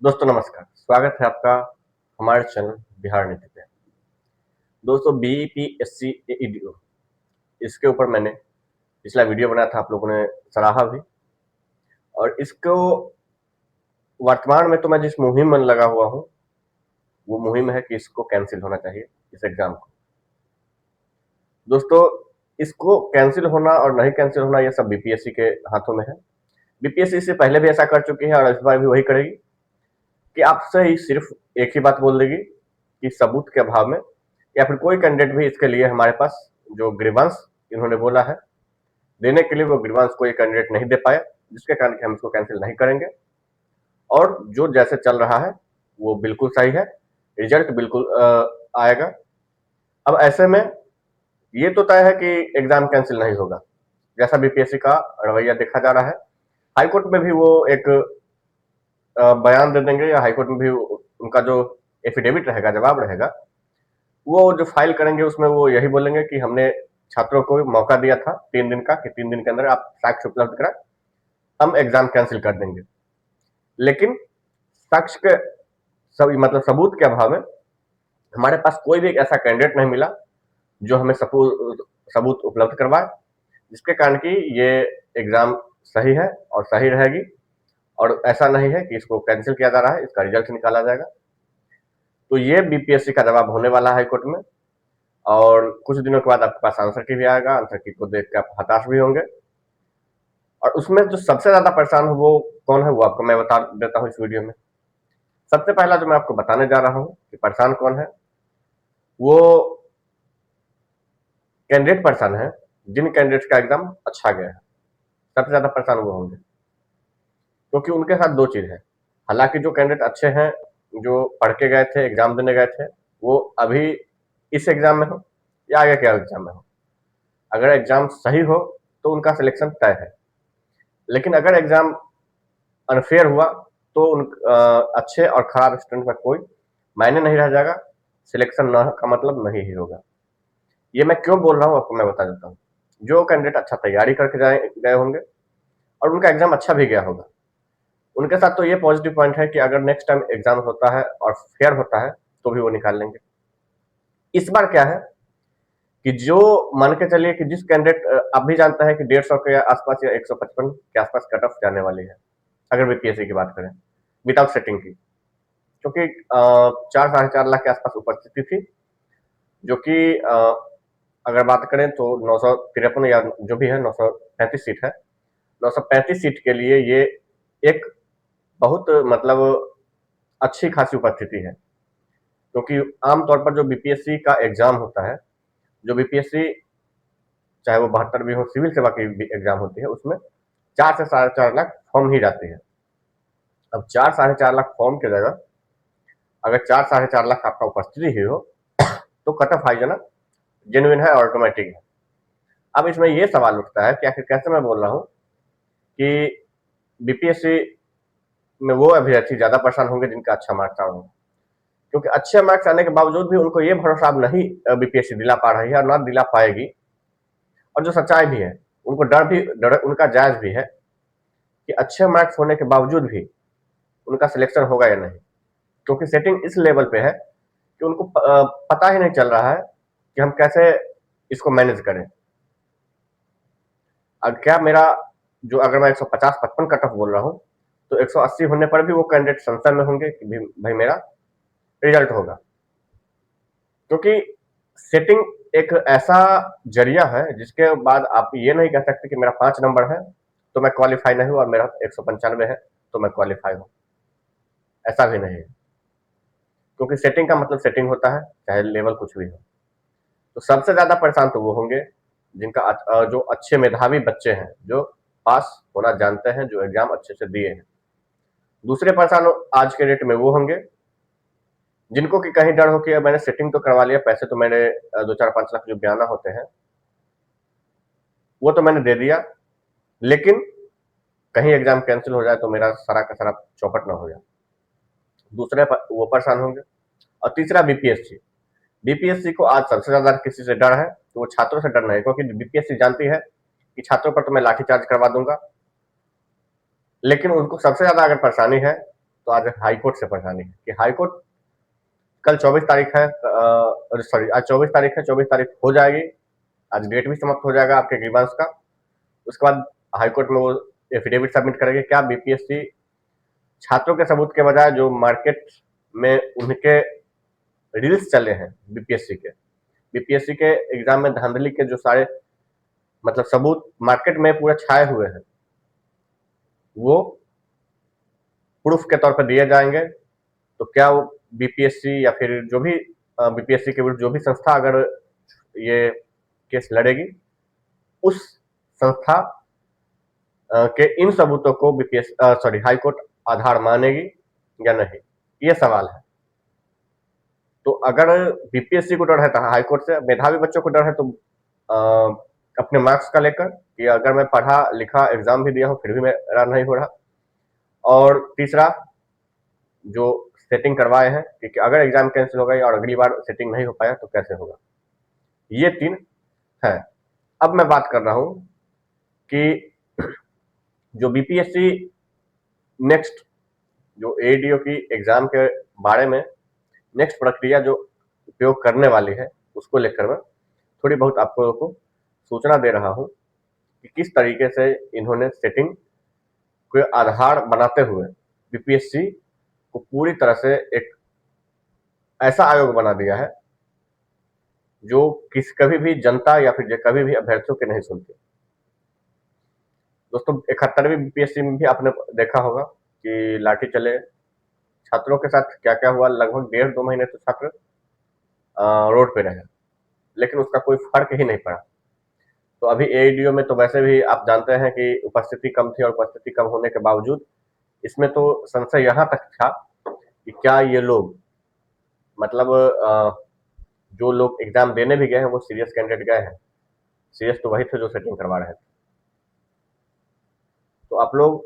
दोस्तों नमस्कार, स्वागत है आपका हमारे चैनल बिहार नीति पे। दोस्तों बीपीएससी एईडीओ इसके ऊपर मैंने पिछला वीडियो बनाया था, आप लोगों ने सराहा भी। और इसको वर्तमान में तो मैं जिस मुहिम में लगा हुआ हूँ वो मुहिम है कि इसको कैंसिल होना चाहिए, इस एग्जाम को। दोस्तों इसको कैंसिल होना और नहीं कैंसिल होना ये सब बीपीएससी के हाथों में है। बीपीएससी से पहले भी ऐसा कर चुकी है और इस बार भी वही करेगी कि आपसे ही सिर्फ एक ही बात बोल देगी कि सबूत के अभाव में या फिर कोई कैंडिडेट भी इसके लिए हमारे पास जो ग्रीवांस इन्होंने बोला है देने के लिए वो ग्रीवांस कोई कैंडिडेट नहीं दे पाया, जिसके कारण हम इसको कैंसिल नहीं करेंगे। और जो जैसे चल रहा है वो बिल्कुल सही है, रिजल्ट बिल्कुल आएगा। अब ऐसे में ये तो तय है कि एग्जाम कैंसिल नहीं होगा, जैसा बीपीएससी का रवैया देखा जा रहा है। हाईकोर्ट में भी वो एक बयान दे देंगे, या हाईकोर्ट में भी उनका जो एफिडेविट रहेगा, जवाब रहेगा, वो जो फाइल करेंगे उसमें वो यही बोलेंगे कि हमने छात्रों को मौका दिया था 3 दिन का कि 3 दिन के अंदर आप साक्ष्य उपलब्ध करा, हम एग्जाम कैंसिल कर देंगे। लेकिन साक्ष्य के मतलब सबूत के अभाव में हमारे पास कोई भी ऐसा कैंडिडेट नहीं मिला जो हमें सबूत उपलब्ध करवाए, जिसके कारण कि ये एग्जाम सही है और सही रहेगी। और ऐसा नहीं है कि इसको कैंसिल किया जा रहा है, इसका रिजल्ट निकाला जाएगा। तो ये बीपीएससी का जवाब होने वाला है हाईकोर्ट में, और कुछ दिनों के बाद आपके पास आंसर की भी आएगा। आंसर की को देख के आप हताश भी होंगे। और उसमें जो सबसे ज्यादा परेशान हो वो कौन है, वो आपको मैं बता देता हूँ इस वीडियो में। सबसे पहला जो मैं आपको बताने जा रहा हूँ कि परेशान कौन है, वो कैंडिडेट परेशान है जिन कैंडिडेट का एग्जाम अच्छा गया है। सबसे ज्यादा परेशान वो होंगे, क्योंकि उनके साथ दो चीज है। हालांकि जो कैंडिडेट अच्छे हैं, जो पढ़ के गए थे, एग्जाम देने गए थे, वो अभी इस एग्जाम में हो या आगे के एग्जाम में हो, अगर एग्जाम सही हो तो उनका सिलेक्शन तय है। लेकिन अगर एग्जाम अनफेयर हुआ तो अच्छे और खराब स्टूडेंट में कोई मायने नहीं रह जाएगा, सिलेक्शन न का मतलब नहीं ही होगा। ये मैं क्यों बोल रहा हूँ आपको मैं बता देता हूँ। जो कैंडिडेट अच्छा तैयारी करके गए होंगे और उनका एग्जाम अच्छा भी गया होगा, उनके साथ तो ये पॉजिटिव पॉइंट है कि अगर नेक्स्ट टाइम एग्जाम होता है और फेयर होता है तो भी वो निकाल लेंगे। इस बार क्या है कि जो मान के चलिए कि जिस कैंडिडेट आप भी जानता है कि 150 के आसपास या 155 के आसपास कट ऑफ जाने वाली है, अगर बीपीएससी की बात करें विदाउट सेटिंग की, क्योंकि 4-4.5 लाख के आसपास उपस्थिति थी, जो कि अगर बात करें तो 953 या जो भी है 935 सीट है। 935 सीट के लिए ये एक बहुत मतलब अच्छी खासी उपस्थिति है, क्योंकि आमतौर पर जो बीपीएससी का एग्जाम होता है, जो बीपीएससी चाहे वो 72 भी हो, सिविल सेवा की भी एग्जाम होती है, उसमें 4 से 4.5 लाख फॉर्म ही जाते हैं। अब 4-4.5 लाख फॉर्म की जगह अगर 4-4.5 लाख आपका उपस्थिति ही हो तो कट ऑफ हाई जाना जेन्युइन है और ऑटोमेटिक है। अब इसमें यह सवाल उठता है कि आखिर कैसे मैं बोल रहा हूँ कि बीपीएससी में वो अभ्यर्थी ज्यादा परेशान होंगे जिनका अच्छा मार्क्स आ होगा, क्योंकि अच्छे मार्क्स आने के बावजूद भी उनको ये भरोसा अब नहीं बीपीएससी दिला पा रही है और ना दिला पाएगी। और जो सच्चाई भी है, उनको डर उनका जायज भी है कि अच्छे मार्क्स होने के बावजूद भी उनका सिलेक्शन होगा या नहीं, क्योंकि सेटिंग इस लेवल पे है कि उनको पता ही नहीं चल रहा है कि हम कैसे इसको मैनेज करें। अब क्या मेरा जो अगर मैं 150-55 कट ऑफ बोल रहा हूँ तो 180 होने पर भी वो कैंडिडेट संशय में होंगे कि भाई मेरा रिजल्ट होगा, क्योंकि सेटिंग एक ऐसा जरिया है जिसके बाद आप ये नहीं कह सकते कि मेरा 5 नंबर है तो मैं क्वालिफाई नहीं हूँ और मेरा 195 है तो मैं क्वालिफाई हूँ। ऐसा भी नहीं है, क्योंकि सेटिंग का मतलब सेटिंग होता है, चाहे लेवल कुछ भी हो। तो सबसे ज्यादा परेशान तो वो होंगे जिनका जो अच्छे मेधावी बच्चे हैं, जो पास होना जानते हैं, जो एग्जाम अच्छे से दिए हैं। दूसरे परेशान आज के डेट में वो होंगे जिनको कि कहीं डर हो कि मैंने सेटिंग तो करवा लिया, पैसे तो मैंने 2-4-5 लाख जो बयाना होते हैं वो तो मैंने दे दिया, लेकिन कहीं एग्जाम कैंसिल हो जाए तो मेरा सारा का सारा चौपट ना हो जाए। दूसरे वो परेशान होंगे। और तीसरा बीपीएससी। बीपीएससी को आज सबसे ज्यादा किसी से डर है तो वो छात्रों से डर नहीं, क्योंकि बीपीएससी जानती है कि छात्रों पर तो मैं लाठीचार्ज करवा दूंगा। लेकिन उनको सबसे ज्यादा अगर परेशानी है तो आज हाई कोर्ट से परेशानी है कि हाई कोर्ट कल 24 तारीख है, सॉरी आज 24 तारीख है, 24 तारीख हो जाएगी, आज डेट भी समाप्त हो जाएगा आपके ग्रीवांस का। उसके बाद हाई कोर्ट में वो एफिडेविट सबमिट करेंगे। क्या बीपीएससी छात्रों के सबूत के बजाय जो मार्केट में उनके रील्स चले हैं बीपीएससी के एग्जाम में धांधली के जो सारे मतलब सबूत मार्केट में पूरे छाए हुए हैं, वो प्रूफ के तौर पर दिए जाएंगे। तो क्या वो बीपीएससी या फिर जो भी बीपीएससी के विरुद्ध जो भी संस्था अगर ये केस लड़ेगी, उस संस्था के इन सबूतों को हाई कोर्ट आधार मानेगी या नहीं, ये सवाल है। तो अगर बीपीएससी को डर है तो हाई कोर्ट से, मेधावी बच्चों को डर है तो अपने मार्क्स का लेकर कि अगर मैं पढ़ा लिखा एग्जाम भी दिया हूं फिर भी मेरा नहीं हो रहा, और तीसरा जो सेटिंग करवाए हैं कि अगर एग्जाम कैंसिल हो गई और अगली बार सेटिंग नहीं हो पाया तो कैसे होगा। ये 3 है। अब मैं बात कर रहा हूं कि जो बीपीएससी नेक्स्ट जो एडीओ की एग्जाम के बारे में नेक्स्ट प्रक्रिया जो उपयोग करने वाली है, उसको लेकर मैं थोड़ी बहुत आप लोगों को सूचना दे रहा हूं कि किस तरीके से इन्होंने सेटिंग को आधार बनाते हुए बीपीएससी को पूरी तरह से एक ऐसा आयोग बना दिया है जो कभी भी जनता या फिर कभी भी अभ्यर्थियों के नहीं सुनते। दोस्तों 71वीं बीपीएससी में भी आपने देखा होगा कि लाठी चले छात्रों के साथ क्या क्या हुआ। लगभग 1.5-2 महीने तो छात्र रोड पे रहे, लेकिन उसका कोई फर्क ही नहीं पड़ा। तो अभी एईडीओ में तो वैसे भी आप जानते हैं कि उपस्थिति कम थी, और उपस्थिति कम होने के बावजूद इसमें तो संशय यहाँ तक था कि क्या ये लोग मतलब जो लोग एग्जाम देने भी गए हैं वो सीरियस कैंडिडेट गए हैं। सीरियस तो वही थे जो सेटिंग करवा रहे थे। तो आप लोग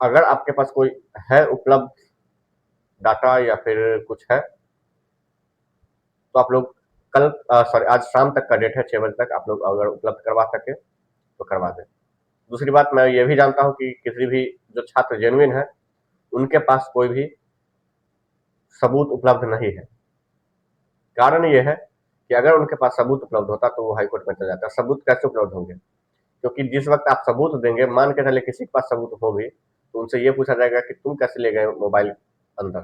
अगर आपके पास कोई है उपलब्ध डाटा या फिर कुछ है तो आप लोग कल आज शाम तक का डेट है, 6 बजे तक आप लोग अगर उपलब्ध करवा सके तो करवा दें। दूसरी बात मैं ये भी जानता हूँ कि किसी भी जो छात्र जेन्युइन है उनके पास कोई भी सबूत उपलब्ध नहीं है। कारण ये है कि अगर उनके पास सबूत उपलब्ध होता तो वो हाईकोर्ट में चला जाता। सबूत कैसे उपलब्ध होंगे? क्योंकि जिस वक्त आप सबूत देंगे, मान के चले किसी के पास सबूत हो भी, तो उनसे ये पूछा जाएगा कि तुम कैसे ले गए मोबाइल अंदर,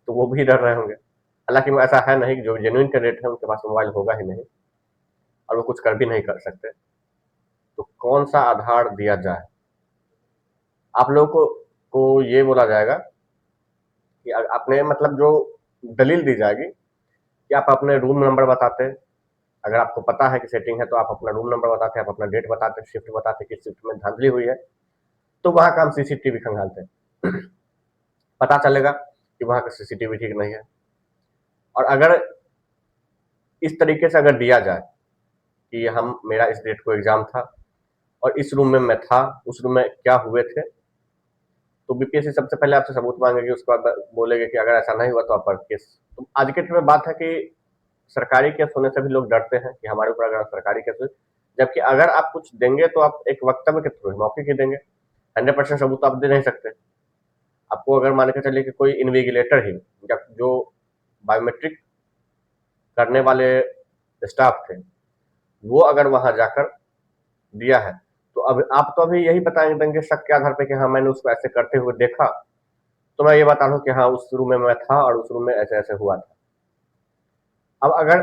तो वो भी डर रहे होंगे। हालांकि ऐसा है नहीं, जो जेन्युइन कैंडिडेट है उनके पास मोबाइल होगा ही नहीं और वो कुछ कर भी नहीं कर सकते। तो कौन सा आधार दिया जाए? आप लोगों को ये बोला जाएगा कि आपने मतलब जो दलील दी जाएगी कि आप अपने रूम नंबर बताते, अगर आपको पता है कि सेटिंग है तो आप अपना रूम नंबर बताते, आप अपना डेट बताते, शिफ्ट बताते, किस शिफ्ट में धांधली हुई है, तो वहां का हम सीसीटीवी खंगालते हैं। पता चलेगा कि वहां का सीसीटीवी ठीक नहीं है। और अगर इस तरीके से अगर दिया जाए कि मेरा इस डेट को एग्जाम था और इस रूम में मैं था, उस रूम में क्या हुए थे, तो बीपीएससी सबसे पहले आपसे सबूत मांगेगी, उसके बाद बोलेगी कि अगर ऐसा नहीं हुआ तो आप पर केस। तो आज के डेट में बात है कि सरकारी केस होने से भी लोग डरते हैं कि हमारे ऊपर अगर सरकारी केस हो, जबकि अगर आप कुछ देंगे तो आप एक वक्तव्य के थ्रू मौखिक ही देंगे। 100% सबूत तो आप दे नहीं सकते। आपको अगर मान के चलिए कि कोई इन्विजिलेटर ही या जो बायोमेट्रिक करने वाले स्टाफ थे वो अगर वहां जाकर दिया है, तो अब आप तो अभी यही बताएंगे देंगे शक के आधार पर कि हाँ मैंने उसको ऐसे करते हुए देखा, तो मैं ये बता रहा हूँ कि हाँ उस रूम में मैं था और उस रूम में ऐसे ऐसे हुआ था। अब अगर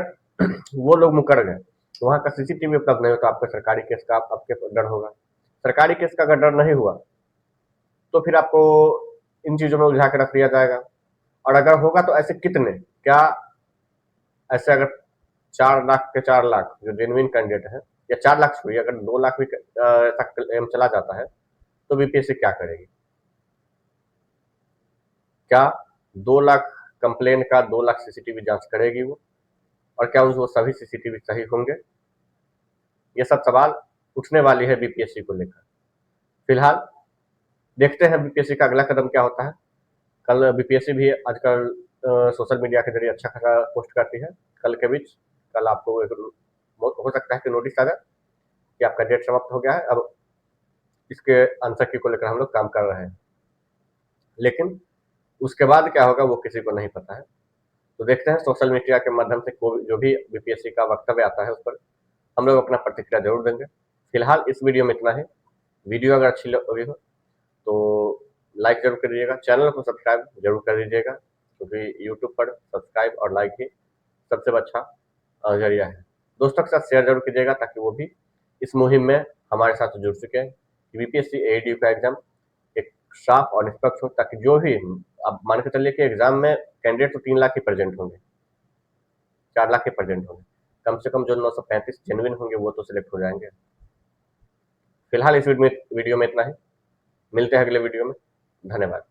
वो लोग मुकर गए तो वहां का सीसीटीवी उपलब्ध नहीं हो तो आपके सरकारी केस का आपके डर होगा। सरकारी केस का अगर डर नहीं हुआ तो फिर आपको इन चीजों में उलझा के रख दिया जाएगा। और अगर होगा तो ऐसे कितने, क्या ऐसे अगर 4 लाख के 4 लाख जो जेन्युइन कैंडिडेट है, या 4 लाख छोड़िए, अगर 2 लाख भी तक क्लेम चला जाता है तो बीपीएससी क्या करेगी? क्या 2 लाख कंप्लेन का 2 लाख सीसीटीवी जांच करेगी वो? और क्या वो सभी सीसीटीवी सही होंगे? ये सब सवाल उठने वाली है बीपीएससी को लेकर। फिलहाल देखते हैं बीपीएससी का अगला कदम क्या होता है। कल बीपीएससी भी आजकल सोशल मीडिया के जरिए अच्छा खासा पोस्ट करती है। कल के बीच कल आपको एक हो सकता है कि नोटिस आ जाए कि आपका डेट समाप्त हो गया है, अब इसके आंसर की को लेकर हम लोग काम कर रहे हैं। लेकिन उसके बाद क्या होगा वो किसी को नहीं पता है। तो देखते हैं सोशल मीडिया के माध्यम से कोई जो भी बीपीएससी का वक्तव्य आता है उस पर हम लोग अपना प्रतिक्रिया जरूर देंगे। फिलहाल इस वीडियो में इतना ही। वीडियो अगर अच्छी लगी हो तो लाइक जरूर कर दीजिएगा, चैनल को सब्सक्राइब जरूर कर दीजिएगा, क्योंकि यूट्यूब पर सब्सक्राइब और लाइक ही सबसे अच्छा जरिया है। दोस्तों के साथ शेयर जरूर कीजिएगा ताकि वो भी इस मुहिम में हमारे साथ जुड़ सके कि बीपीएससी एडीयू का एग्जाम एक साफ और निष्पक्ष हो, ताकि जो भी अब मान के चलिए कि एग्जाम में कैंडिडेट तो 3 लाख ही प्रेजेंट होंगे, 4 लाख ही प्रेजेंट होंगे, कम से कम जो 935 जेन्युइन होंगे वो तो सिलेक्ट हो जाएंगे। फिलहाल इस वीडियो में इतना ही। मिलते हैं अगले वीडियो में। धन्यवाद।